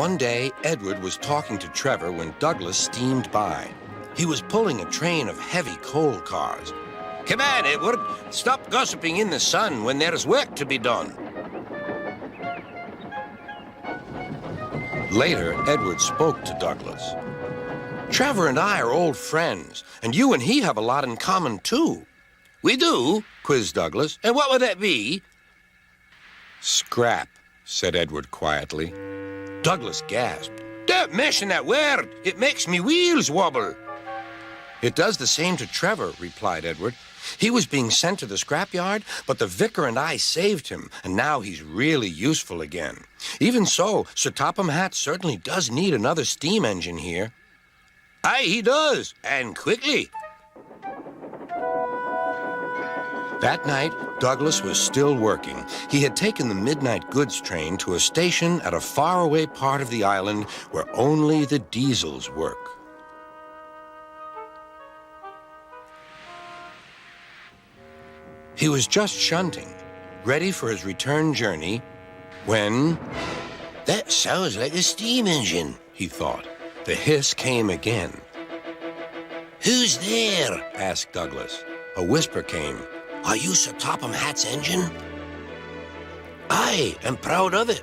One day, Edward was talking to Trevor when Douglas steamed by. He was pulling a train of heavy coal cars. "Come on, Edward. Stop gossiping in the sun when there's work to be done." Later, Edward spoke to Douglas. "Trevor and I are old friends, and you and he have a lot in common, too." "We do?" quizzed Douglas. "And what would that be?" "Scrap," said Edward quietly. Douglas gasped. "Don't mention that word. It makes me wheels wobble." "It does the same to Trevor," replied Edward. "He was being sent to the scrapyard, but the vicar and I saved him, and now he's really useful again. Even so, Sir Topham Hatt certainly does need another steam engine here." "Aye, he does, and quickly." That night, Douglas was still working. He had taken the midnight goods train to a station at a faraway part of the island where only the diesels work. He was just shunting, ready for his return journey, when... "That sounds like a steam engine," he thought. The hiss came again. "Who's there?" asked Douglas. A whisper came. "Are you Sir Topham Hatt's engine?" "Aye, and proud of it.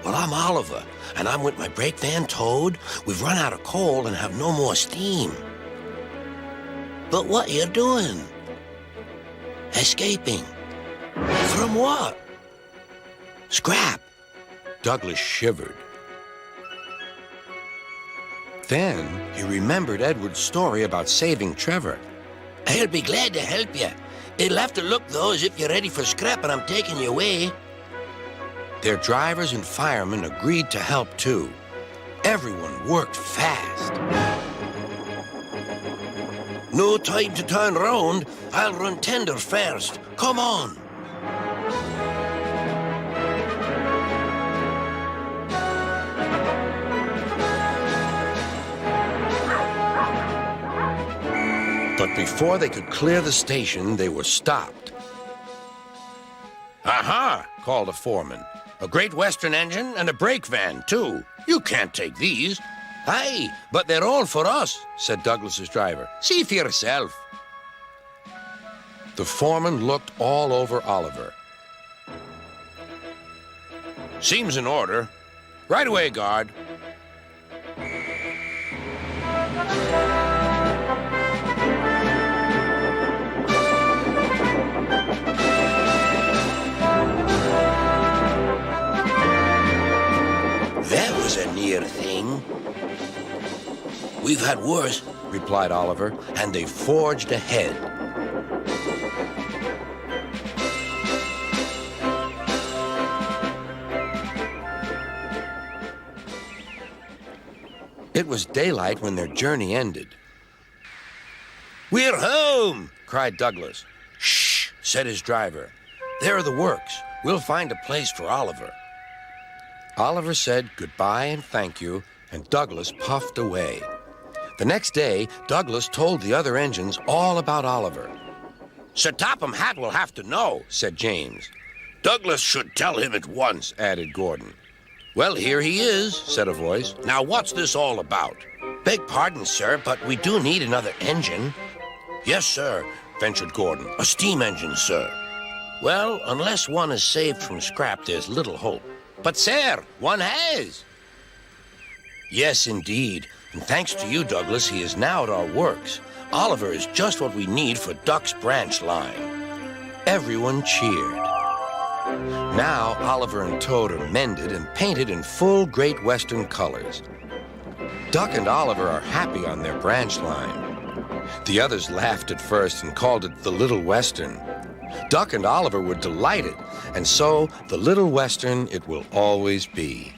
Well, I'm Oliver, and I'm with my brake van towed. We've run out of coal and have no more steam." "But what are you doing?" "Escaping." "From what?" "Scrap." Douglas shivered. Then he remembered Edward's story about saving Trevor. "I'll be glad to help you. It'll have to look, though, as if you're ready for scrap and I'm taking you away." Their drivers and firemen agreed to help, too. Everyone worked fast. "No time to turn round. I'll run tender first. Come on." But before they could clear the station, they were stopped. "Aha!" called a foreman. "A Great Western engine and a brake van, too. You can't take these." "Aye, but they're all for us," said Douglas's driver. "See for yourself." The foreman looked all over Oliver. "Seems in order. Right away, guard." "That was a near thing." "We've had worse," replied Oliver, and they forged ahead. It was daylight when their journey ended. "We're home!" cried Douglas. "Shh!" said his driver. "There are the works. We'll find a place for Oliver." Oliver said goodbye and thank you, and Douglas puffed away. The next day, Douglas told the other engines all about Oliver. "Sir Topham Hatt will have to know," said James. "Douglas should tell him at once," added Gordon. "Well, here he is," said a voice. "Now, what's this all about?" "Beg pardon, sir, but we do need another engine." "Yes, sir," ventured Gordon. "A steam engine, sir." "Well, unless one is saved from scrap, there's little hope." "But, sir, one has." "Yes, indeed. And thanks to you, Douglas, he is now at our works. Oliver is just what we need for Duck's branch line." Everyone cheered. Now Oliver and Toad are mended and painted in full Great Western colors. Duck and Oliver are happy on their branch line. The others laughed at first and called it the Little Western. Duck and Oliver were delighted, and so the Little Western it will always be.